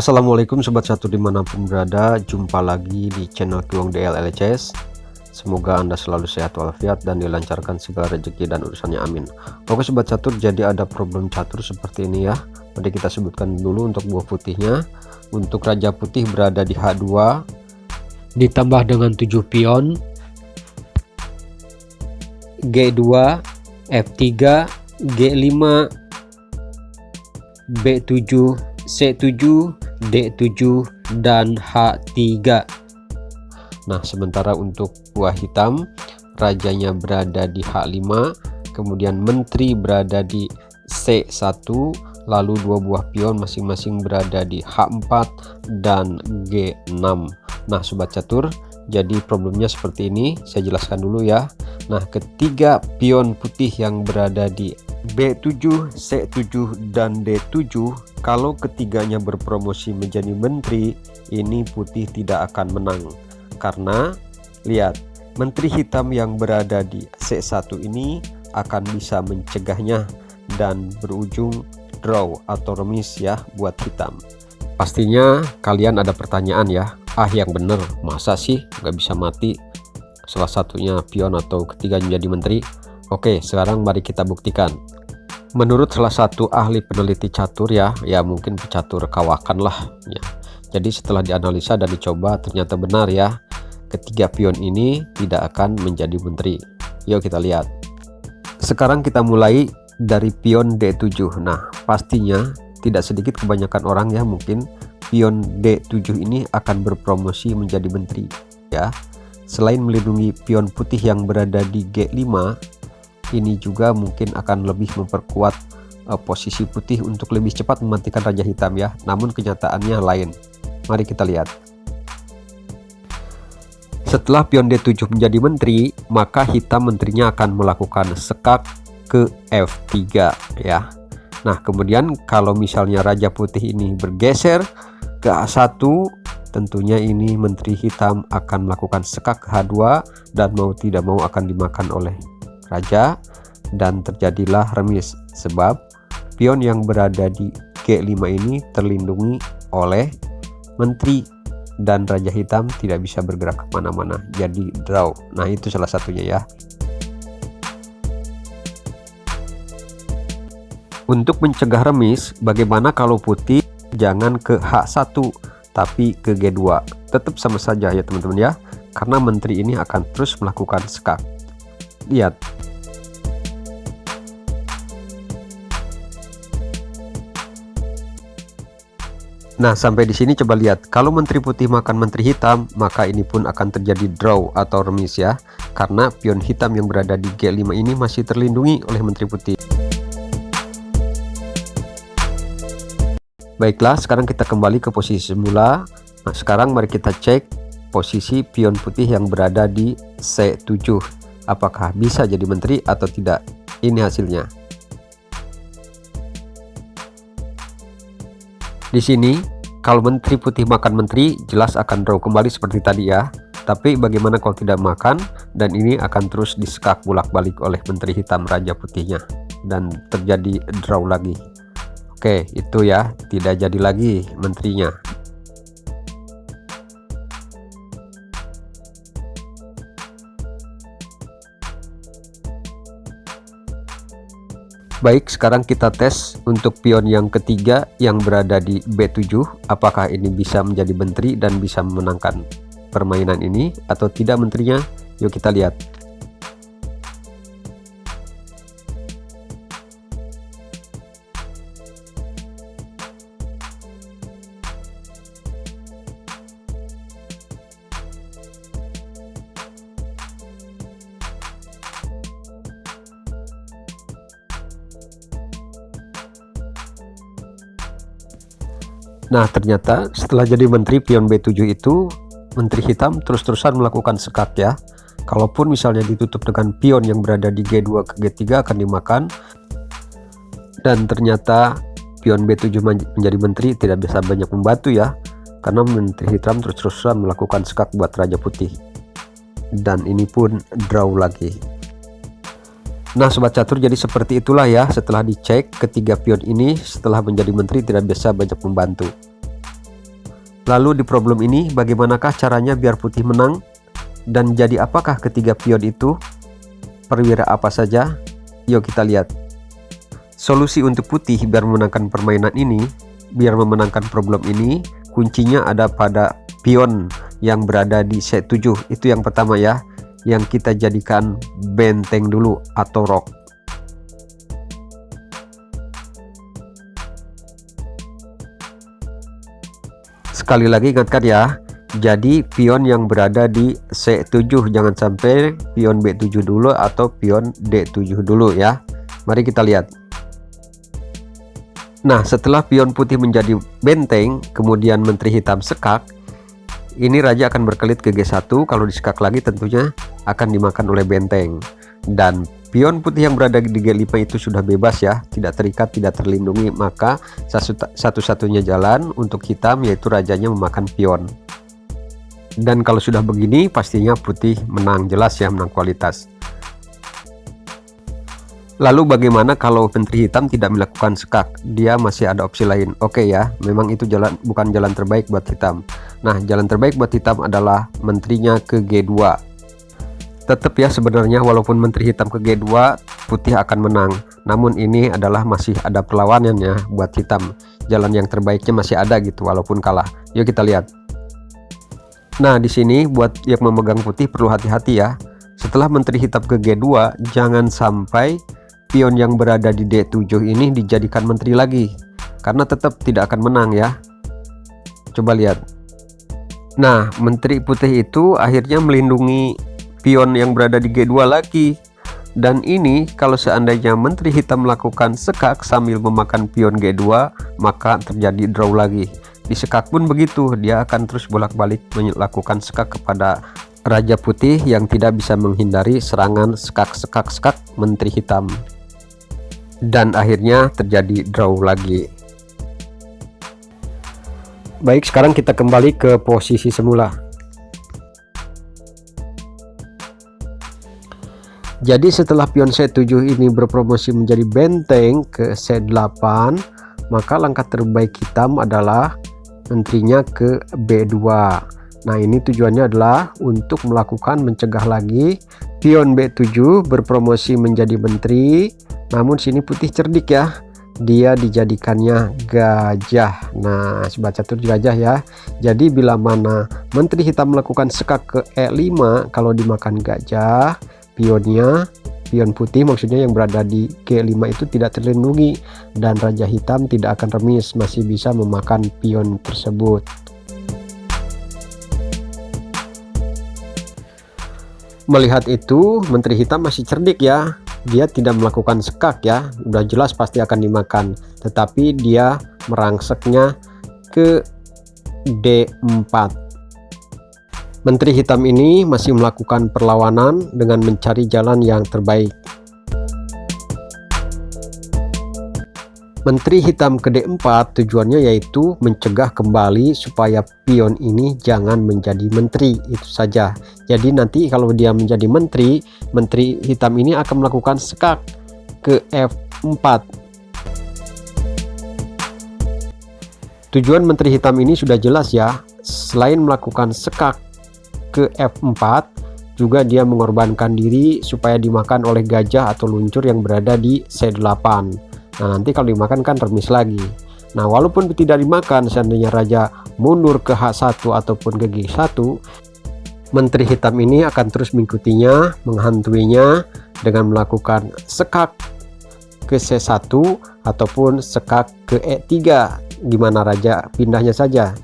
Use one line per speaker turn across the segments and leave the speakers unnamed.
Assalamualaikum sobat catur dimanapun berada, jumpa lagi di channel Kiwong DL LCS. Semoga Anda selalu sehat walafiat dan dilancarkan segala rezeki dan urusannya, amin. Oke sobat catur, jadi ada problem catur seperti ini ya. Mari kita sebutkan dulu untuk buah putihnya. Untuk raja putih berada di H2 ditambah dengan 7 pion, G2, F3, G5, B7, C7, D7, dan H3. Nah, sementara untuk buah hitam, rajanya berada di H5, kemudian menteri berada di C1, lalu dua buah pion masing-masing berada di H4 dan G6. Nah, sobat catur, jadi problemnya seperti ini, saya jelaskan dulu ya. Nah, ketiga pion putih yang berada di B7, C7, dan D7, kalau ketiganya berpromosi menjadi menteri, ini putih tidak akan menang. Karena, lihat, menteri hitam yang berada di C1 ini akan bisa mencegahnya dan berujung draw atau remis ya buat hitam. Pastinya kalian ada pertanyaan ya, yang bener, masa sih nggak bisa mati salah satunya pion atau ketiganya jadi menteri? Oke, sekarang mari kita buktikan. Menurut salah satu ahli peneliti catur ya mungkin pecatur kawakan lah ya. Jadi setelah dianalisa dan dicoba ternyata benar ya, ketiga pion ini tidak akan menjadi menteri. Yuk kita lihat. Sekarang kita mulai dari pion D7. Nah, pastinya tidak sedikit kebanyakan orang ya mungkin pion D7 ini akan berpromosi menjadi menteri ya. Selain melindungi pion putih yang berada di G5, ini juga mungkin akan lebih memperkuat posisi putih untuk lebih cepat mematikan raja hitam ya. Namun kenyataannya lain. Mari kita lihat. Setelah pion D7 menjadi menteri, maka hitam menterinya akan melakukan sekak ke F3 ya. Nah, kemudian kalau misalnya raja putih ini bergeser ke A1, tentunya ini menteri hitam akan melakukan sekak ke H2 dan mau tidak mau akan dimakan oleh raja dan terjadilah remis sebab pion yang berada di G5 ini terlindungi oleh menteri dan raja hitam tidak bisa bergerak kemana-mana, jadi draw. Nah, itu salah satunya ya. Untuk mencegah remis, bagaimana kalau putih jangan ke H1 tapi ke G2? Tetap sama saja ya teman-teman ya, karena menteri ini akan terus melakukan sekak. Lihat. Nah, sampai di sini coba lihat, kalau menteri putih makan menteri hitam, maka ini pun akan terjadi draw atau remis ya, karena pion hitam yang berada di G5 ini masih terlindungi oleh menteri putih. Baiklah, sekarang kita kembali ke posisi semula. Nah, sekarang mari kita cek posisi pion putih yang berada di C7. Apakah bisa jadi menteri atau tidak? Ini hasilnya. Di sini, kalau menteri putih makan menteri, jelas akan draw kembali seperti tadi ya. Tapi bagaimana kalau tidak makan, dan ini akan terus disekak bolak-balik oleh menteri hitam raja putihnya. Dan terjadi draw lagi. Oke, itu ya, tidak jadi lagi menterinya. Baik, sekarang kita tes untuk pion yang ketiga yang berada di B7. Apakah ini bisa menjadi menteri dan bisa memenangkan permainan ini atau tidak menterinya? Yuk kita lihat. Nah, ternyata setelah jadi menteri pion B7 itu, menteri hitam terus-terusan melakukan sekak ya. Kalaupun misalnya ditutup dengan pion yang berada di G2 ke G3 akan dimakan. Dan ternyata pion B7 menjadi menteri tidak bisa banyak membantu ya, karena menteri hitam terus-terusan melakukan sekak buat raja putih. Dan ini pun draw lagi. Nah sobat catur, jadi seperti itulah ya, setelah dicek ketiga pion ini setelah menjadi menteri tidak bisa banyak membantu. Lalu di problem ini bagaimanakah caranya biar putih menang? Dan jadi apakah ketiga pion itu? Perwira apa saja? Yuk kita lihat. Solusi untuk putih biar memenangkan permainan ini, biar memenangkan problem ini, kuncinya ada pada pion yang berada di set 7. Itu yang pertama ya, yang kita jadikan benteng dulu atau rock. Sekali lagi ingatkan ya, jadi pion yang berada di C7, jangan sampai pion B7 dulu atau pion D7 dulu ya. Mari kita lihat. Nah, setelah pion putih menjadi benteng, kemudian menteri hitam sekak, ini raja akan berkelit ke G1. Kalau disekak lagi tentunya akan dimakan oleh benteng. Dan pion putih yang berada di G5 itu sudah bebas ya, tidak terikat, tidak terlindungi. Maka satu-satunya jalan untuk hitam yaitu rajanya memakan pion. Dan kalau sudah begini pastinya putih menang, jelas ya, menang kualitas. Lalu bagaimana kalau menteri hitam tidak melakukan sekak? Dia masih ada opsi lain. Oke ya, memang itu bukan jalan terbaik buat hitam. Nah, jalan terbaik buat hitam adalah menterinya ke G2. Tetap ya, sebenarnya walaupun menteri hitam ke G2, putih akan menang. Namun ini adalah masih ada perlawanannya buat hitam. Jalan yang terbaiknya masih ada gitu walaupun kalah. Yuk kita lihat. Nah, di sini buat yang memegang putih perlu hati-hati ya. Setelah menteri hitam ke G2, jangan sampai pion yang berada di D7 ini dijadikan menteri lagi, karena tetap tidak akan menang ya. Coba lihat. Nah, menteri putih itu akhirnya melindungi pion yang berada di G2 lagi. Dan ini kalau seandainya menteri hitam melakukan sekak sambil memakan pion G2, maka terjadi draw lagi. Di sekak pun begitu, dia akan terus bolak-balik melakukan sekak kepada raja putih yang tidak bisa menghindari serangan sekak menteri hitam. Dan akhirnya terjadi draw lagi. Baik, sekarang kita kembali ke posisi semula. Jadi setelah pion C7 ini berpromosi menjadi benteng ke C8, maka langkah terbaik hitam adalah menterinya ke B2. Nah, ini tujuannya adalah untuk mencegah lagi pion B7 berpromosi menjadi menteri. Namun sini putih cerdik ya, dia dijadikannya gajah. Nah, sobat catur gajah ya. Jadi bila mana menteri hitam melakukan sekak ke E5, kalau dimakan gajah, pion putih maksudnya yang berada di G5 itu tidak terlindungi, dan raja hitam tidak akan remis, masih bisa memakan pion tersebut. Melihat itu, menteri hitam masih cerdik ya. Dia tidak melakukan sekak ya, udah jelas pasti akan dimakan, tetapi dia merangseknya ke D4. Menteri hitam ini masih melakukan perlawanan dengan mencari jalan yang terbaik. Menteri hitam ke D4 tujuannya yaitu mencegah kembali supaya pion ini jangan menjadi menteri, itu saja. Jadi nanti kalau dia menjadi menteri hitam ini akan melakukan sekak ke F4. Tujuan menteri hitam ini sudah jelas ya. Selain melakukan sekak ke F4, juga dia mengorbankan diri supaya dimakan oleh gajah atau luncur yang berada di C8. Nah, nanti kalau dimakan kan remis lagi. Nah, walaupun tidak dimakan, seandainya raja mundur ke H1 ataupun ke G1, menteri hitam ini akan terus mengikutinya, menghantuinya dengan melakukan sekak ke C1 ataupun sekak ke E3, di mana raja pindahnya saja.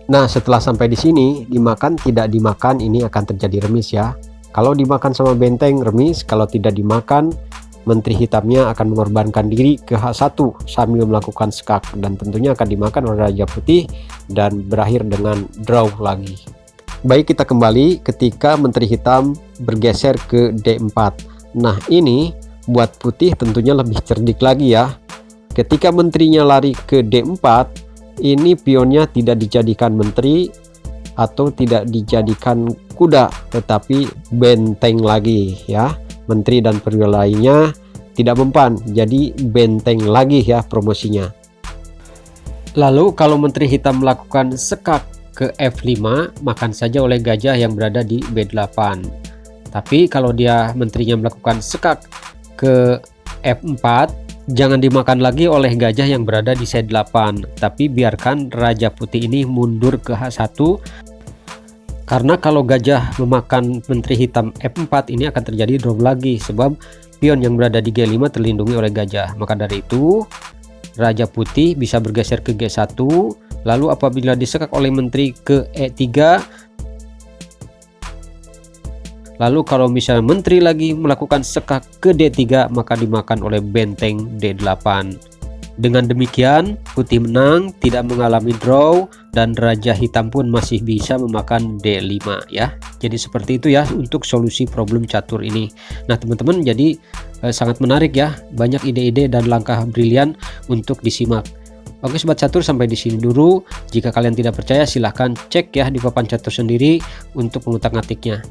Nah, setelah sampai di sini, dimakan tidak dimakan ini akan terjadi remis ya. Kalau dimakan sama benteng remis, kalau tidak dimakan, menteri hitamnya akan mengorbankan diri ke H1 sambil melakukan sekak, dan tentunya akan dimakan oleh raja putih dan berakhir dengan draw lagi. Baik, kita kembali ketika menteri hitam bergeser ke D4. Nah, ini buat putih tentunya lebih cerdik lagi ya. Ketika menterinya lari ke D4, ini pionnya tidak dijadikan menteri atau tidak dijadikan kuda, tetapi benteng lagi ya. Menteri dan perwira lainnya tidak mempan, jadi benteng lagi ya promosinya. Lalu kalau Menteri Hitam melakukan sekak ke F5, makan saja oleh gajah yang berada di B8. Tapi kalau dia menterinya melakukan sekak ke F4, jangan dimakan lagi oleh gajah yang berada di C8, tapi biarkan Raja Putih ini mundur ke H1. Karena kalau gajah memakan Menteri Hitam F4, ini akan terjadi drop lagi, sebab pion yang berada di G5 terlindungi oleh gajah. Maka dari itu Raja Putih bisa bergeser ke G1. Lalu apabila disekak oleh Menteri ke E3, lalu kalau misalnya Menteri lagi melakukan sekak ke D3, maka dimakan oleh benteng D8. Dengan demikian Putih menang, tidak mengalami draw, dan Raja Hitam pun masih bisa memakan D5 ya. Jadi seperti itu ya untuk solusi problem catur ini. Nah teman-teman, jadi sangat menarik ya, banyak ide-ide dan langkah brilian untuk disimak. Oke sobat catur, sampai di sini dulu. Jika kalian tidak percaya silahkan cek ya di papan catur sendiri untuk mengutak-ngatiknya.